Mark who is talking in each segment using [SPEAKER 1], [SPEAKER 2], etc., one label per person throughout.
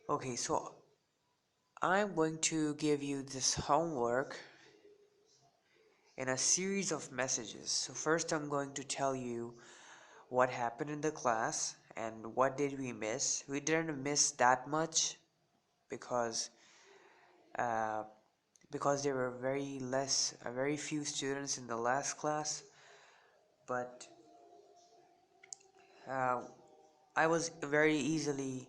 [SPEAKER 1] Okay, so I'm going to give you this homework in a series of messages. So first I'm going to tell you what happened in the class and what did we miss. We didn't miss that much because uh, there were very few students in the last class, but uh, I was very easily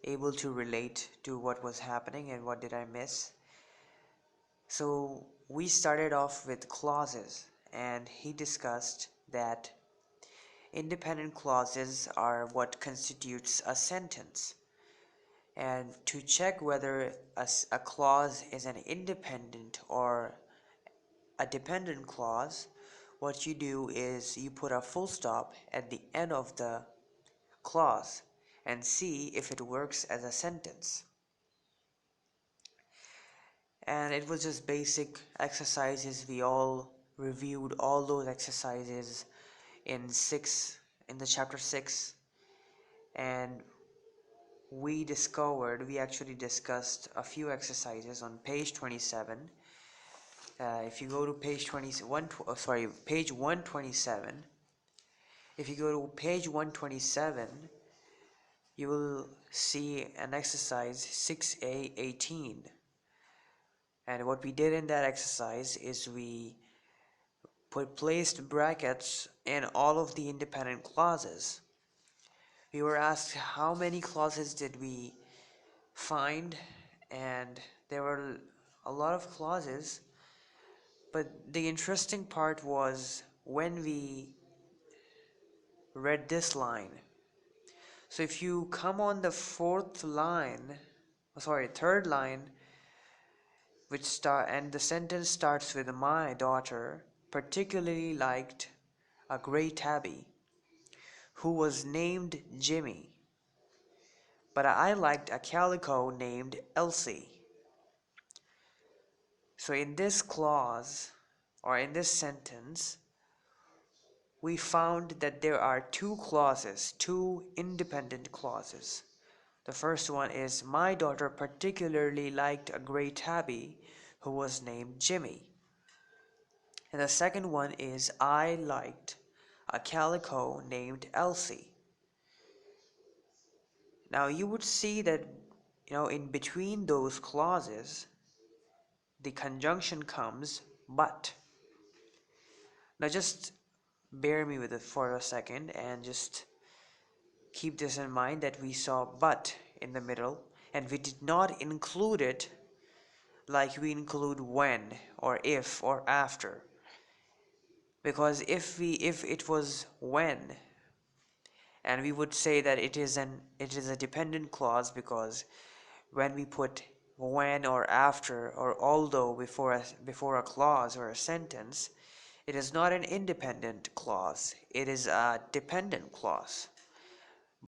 [SPEAKER 1] able to relate to what was happening and what did I miss. So we started off with clauses, and he discussed that independent clauses are what constitutes a sentence. And to check whether a clause is an independent or a dependent clause, what you do is you put a full stop at the end of the clause and see if it works as a sentence. And it was just basic exercises. We all reviewed all those exercises in the chapter 6, and we actually discussed a few exercises on page 27. If you go to page 127, if you go to page 127, you will see an exercise 6A18. And what we did in that exercise is we placed brackets in all of the independent clauses. We were asked how many clauses did we find, and there were a lot of clauses, but the interesting part was when we read this line. So if you come on the third line, and the sentence starts with my daughter particularly liked a gray tabby who was named Jimmy, but I liked a calico named Elsie. So in this clause, or in this sentence, we found that there are two independent clauses. The first one is my daughter particularly liked a gray tabby who was named Jimmy. And the second one is I liked a calico named Elsie. Now you would see that, in between those clauses, the conjunction comes but. Now just bear me with it for a second and just keep this in mind that we saw but in the middle, and we did not include it like we include when or if or after. Because if it was when, and we would say that it is a dependent clause, because when we put when or after or although before a clause or a sentence, it is not an independent clause, it is a dependent clause.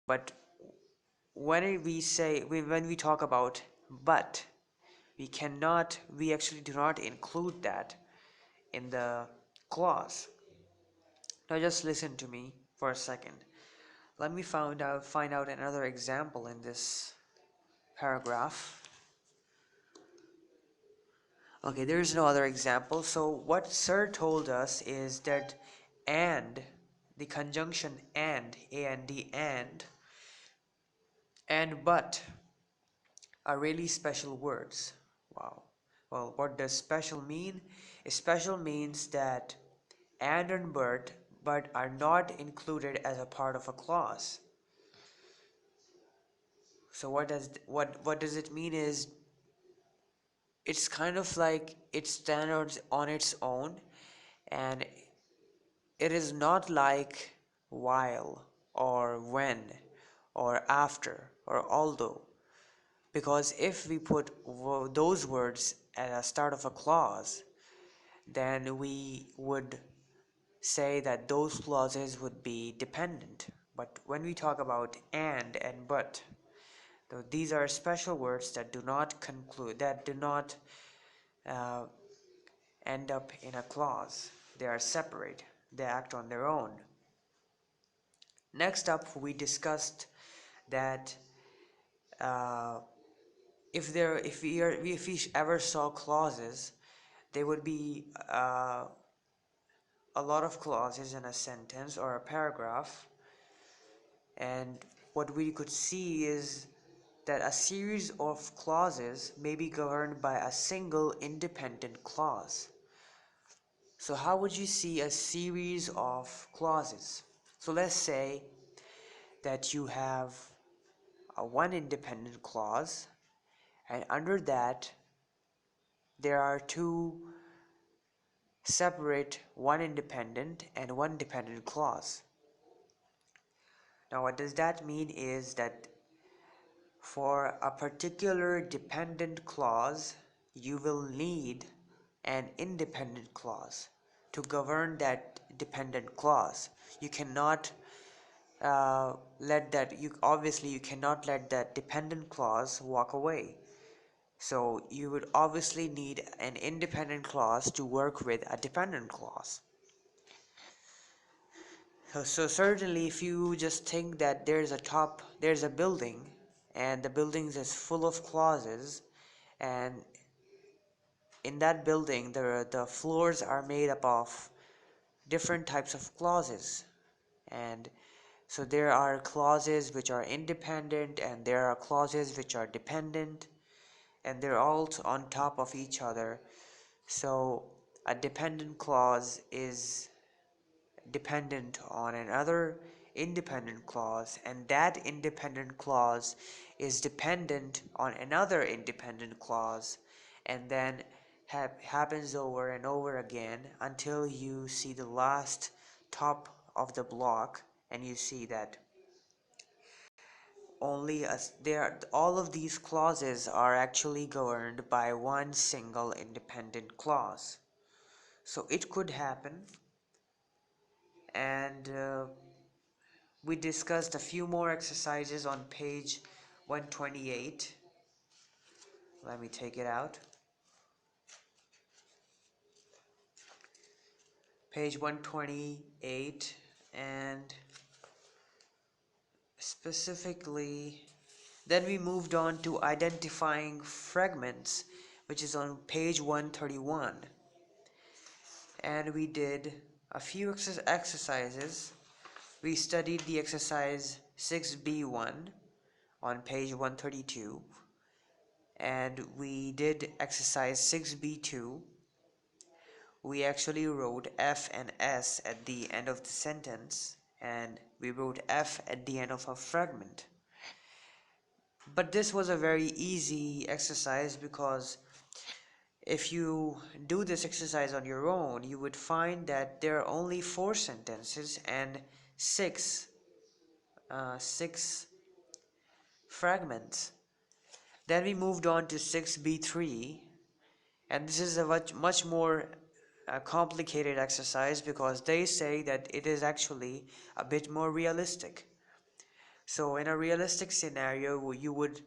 [SPEAKER 1] But when we talk about but, we actually do not include that in the clause. Now just listen to me for a second. Let me find out another example in this paragraph. Okay, there is no other example. So what Sir told us is that and, the conjunction and, and but are really special words. Wow. Well, what does special mean? Special means that and but are not included as a part of a clause. So what does it mean is it's kind of like it stands on its own, and it is not like while or when or after or although, because if we put those words at the start of a clause, then we would say that those clauses would be dependent. But when we talk about and but, these are special words that do not uh, end up in a clause. They are separate, they act on their own. Next up, we discussed that if we ever saw clauses, there would be a lot of clauses in a sentence or a paragraph, and what we could see is that a series of clauses may be governed by a single independent clause. So how would you see a series of clauses? So let's say that you have a one independent clause, and under that there are two separate, one independent and one dependent clause. Now what does that mean is that for a particular dependent clause, you will need an independent clause to govern that dependent clause. You cannot let that, you cannot let that dependent clause walk away. So you would obviously need an independent clause to work with a dependent clause. So certainly if you just think that there's a building, and the building is full of clauses, and in that building the floors are made up of different types of clauses, and so there are clauses which are independent and there are clauses which are dependent, and they're all on top of each other. So a dependent clause is dependent on another independent clause, and that independent clause is dependent on another independent clause, and then happens over and over again until you see the last top of the block, and you see that only as there all of these clauses are actually governed by one single independent clause. So it could happen, and we discussed a few more exercises on page 128. Let me take it out. Page 128, and specifically then we moved on to identifying fragments, which is on page 131, and we did a few exercises. We studied the exercise 6b1 on page 132, and we did exercise 6b2. We actually wrote F and S at the end of the sentence, and we wrote F at the end of a fragment. But this was a very easy exercise, because if you do this exercise on your own, you would find that there are only 4 sentences and 6 fragments. Then we moved on to 6b3, and this is a much more complicated exercise, because they say that it is actually a bit more realistic. So in a realistic scenario, you would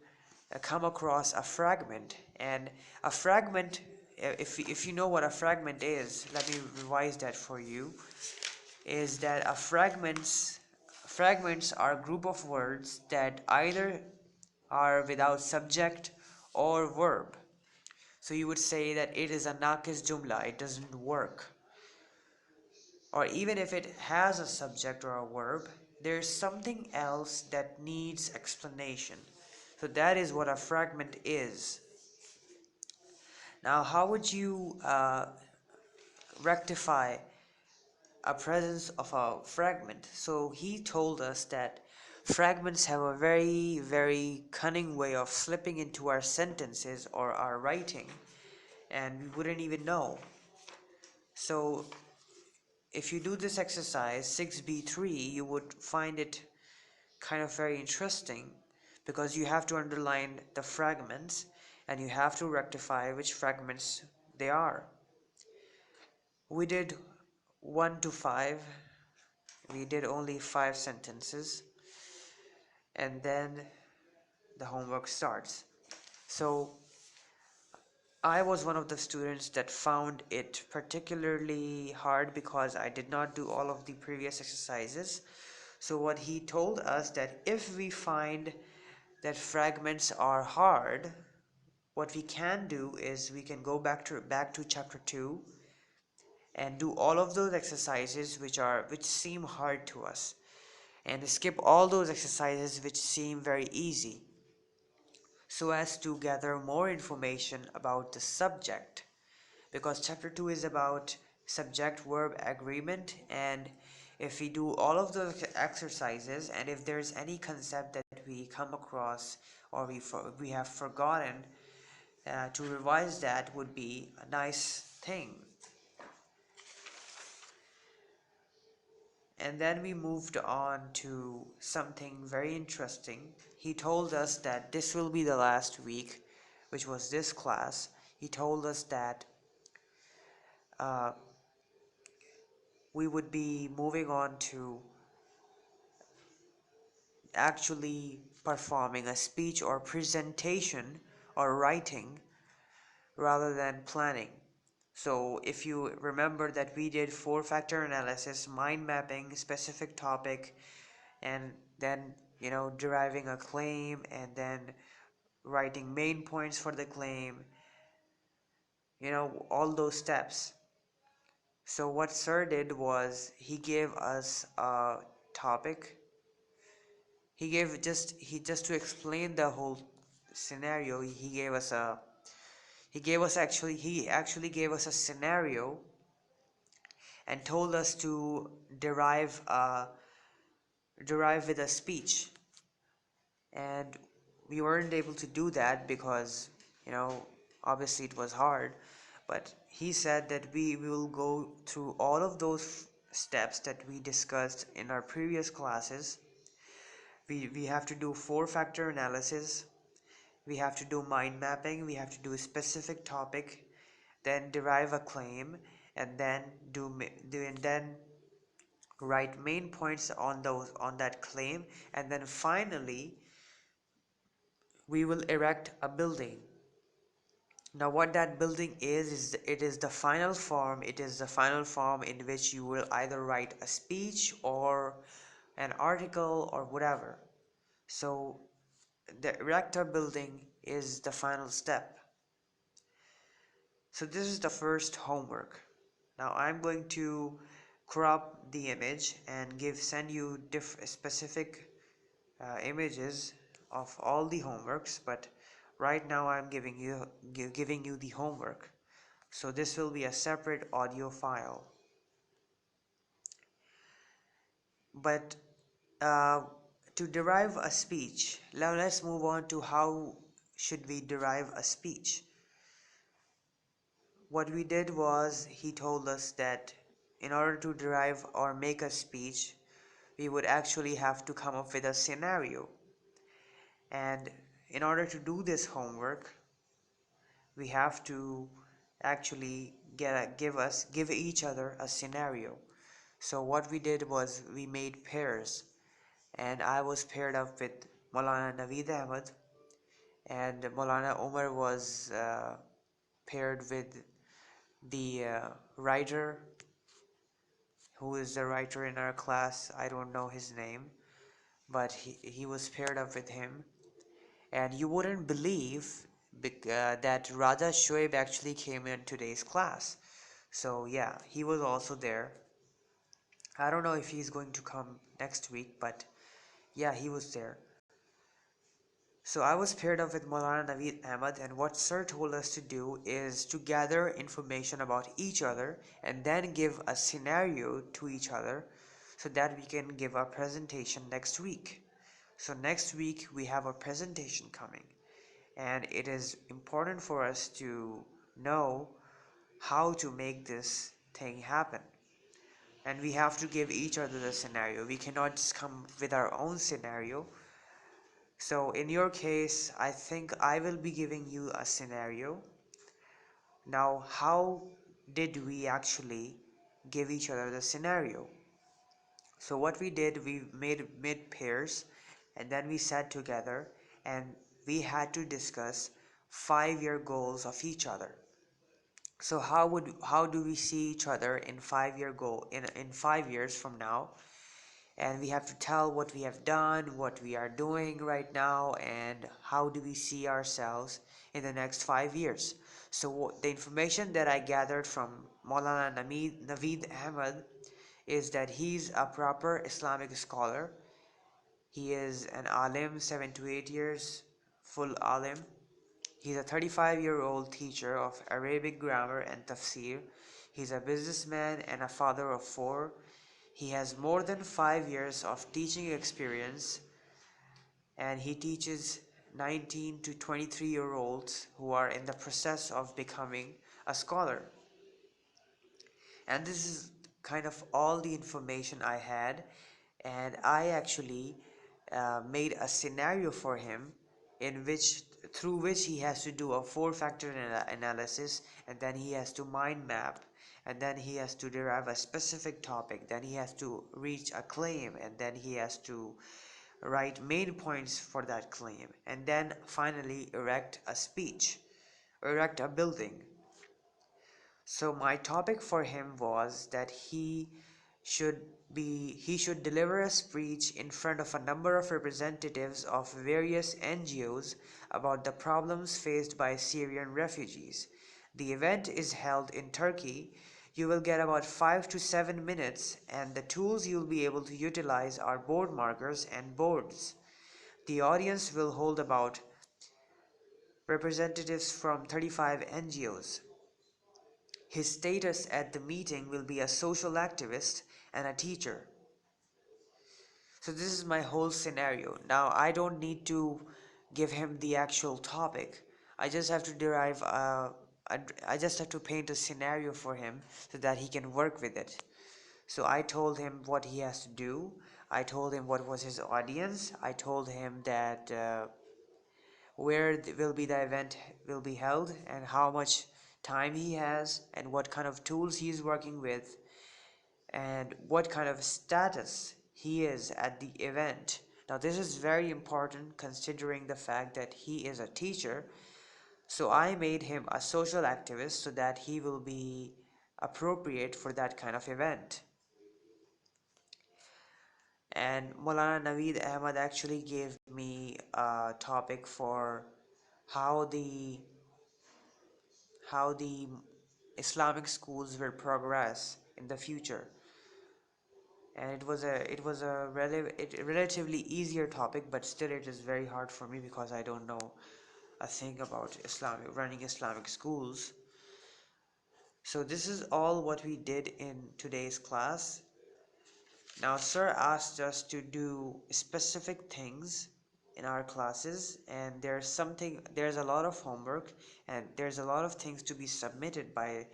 [SPEAKER 1] come across a fragment, and a fragment, if you know what a fragment is, let me revise that for you, is that fragments are a group of words that either are without subject or verb. So you would say that it is a naqis jumla, it doesn't work. Or even if it has a subject or a verb, there's something else that needs explanation. So that is what a fragment is. Now, how would you rectify a presence of a fragment? So he told us that fragments have a very, very cunning way of slipping into our sentences or our writing, and we wouldn't even know. So if you do this exercise 6b3, you would find it kind of very interesting, because you have to underline the fragments and you have to rectify which fragments they are. We did 1 to 5. We did only 5 sentences, and then the homework starts. So I was one of the students that found it particularly hard, because I did not do all of the previous exercises. So what he told us, that if we find that fragments are hard, what we can do is we can go back to chapter 2 and do all of those exercises which seem hard to us, and skip all those exercises which seem very easy, so as to gather more information about the subject, because chapter 2 is about subject verb agreement. And if we do all of those exercises, and if there's any concept that we come across or we have forgotten, to revise that would be a nice thing. And then we moved on to something very interesting. He told us that this will be the last week, which was this class. He told us that uh, we would be moving on to actually performing a speech or presentation or writing rather than planning. So if you remember that we did four-factor analysis, mind mapping, specific topic, and then deriving a claim, and then writing main points for the claim, all those steps. So what sir did was he gave us a topic. He just to explain the whole scenario, he actually gave us a scenario and told us to derive with a speech. And we weren't able to do that because obviously it was hard. But he said that we will go through all of those steps that we discussed in our previous classes. We have to do four-factor analysis, we have to do mind mapping, we have to do a specific topic, then derive a claim, and then and then write main points on that claim, and then finally we will erect a building. Now what that building is it is the final form. It is the final form in which you will either write a speech or an article or whatever. So the erector building is the final step. So this is the first homework. Now I'm going to crop the image and send you specific images of all the homeworks, but right now I'm giving you the homework. So this will be a separate audio file. But to derive a speech, now let's move on to how should we derive a speech. What we did was he told us that in order to derive or make a speech, we would actually have to come up with a scenario. And in order to do this homework, we have to actually give each other a scenario. So what we did was we made pairs, and I was paired up with Maulana Naveed Ahmed, and Maulana Umar was paired with the writer, who is the writer in our class. I don't know his name, but he was paired up with him. And you wouldn't believe that Raja Shoaib actually came in today's class. So yeah, he was also there. I don't know if he's going to come next week, but yeah, he was there. So I was paired up with Maulana Naveed Ahmed, and what sir told us to do is to gather information about each other and then give a scenario to each other so that we can give a presentation next week. So next week we have a presentation coming, and it is important for us to know how to make this thing happen. And we have to give each other the scenario. We cannot just come with our own scenario. So in your case, I think I will be giving you a scenario. Now, how did we actually give each other the scenario? So what we did, we made pairs, and then we sat together and we had to discuss 5-year goals of each other. So how do we see each other in 5 years from now? and we have to tell what we have done, what we are doing right now, and how do we see ourselves in the next 5 years. So the information that I gathered from Maulana Naveed Ahmed is that he's a proper Islamic scholar. He is an alim, 7 to 8 years, full alim. He's a 35-year-old teacher of Arabic grammar and tafsir. He's a businessman and a father of four. He has more than 5 years of teaching experience, and he teaches 19 to 23-year-olds who are in the process of becoming a scholar. And this is kind of all the information I had, and I actually made a scenario for him in which through which he has to do a four-factor analysis, and then he has to mind map, and then he has to derive a specific topic, then he has to reach a claim, and then he has to write main points for that claim, and then finally erect a speech, erect a building. So my topic for him was that should he should deliver a speech in front of a number of representatives of various NGOs about the problems faced by Syrian refugees. The event is held in Turkey. You will get about 5 to 7 minutes, and the tools you'll be able to utilize are board markers and boards. The audience will hold about representatives from 35 NGOs. His status at the meeting will be a social activist and a teacher. So this is my whole scenario. Now I don't need to give him the actual topic. I just have to I just have to paint a scenario for him so that he can work with it. So I told him what he has to do. I told him what was his audience. I told him that where will be the event will be held, and how much time he has, and what kind of tools he is working with, and what kind of status he is at the event. Now this is very important considering the fact that he is a teacher. So I made him a social activist so that he will be appropriate for that kind of event. And Maulana Naveed Ahmed actually gave me a topic for how the Islamic schools will progress in the future. And it relatively easier topic, but still it is very hard for me because I don't know a thing about running Islamic schools. So this is all what we did in today's class. Now sir asked us to do specific things in our classes, and there's a lot of homework, and there's a lot of things to be submitted by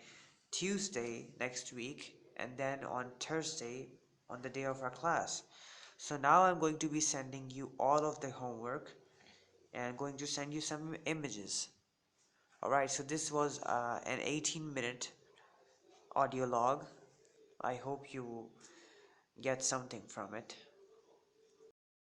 [SPEAKER 1] Tuesday next week, and then on Thursday on the day of our class. So now I'm going to be sending you all of the homework, and I'm going to send you some images. Alright, so this was an 18-minute audio log. I hope you get something from it.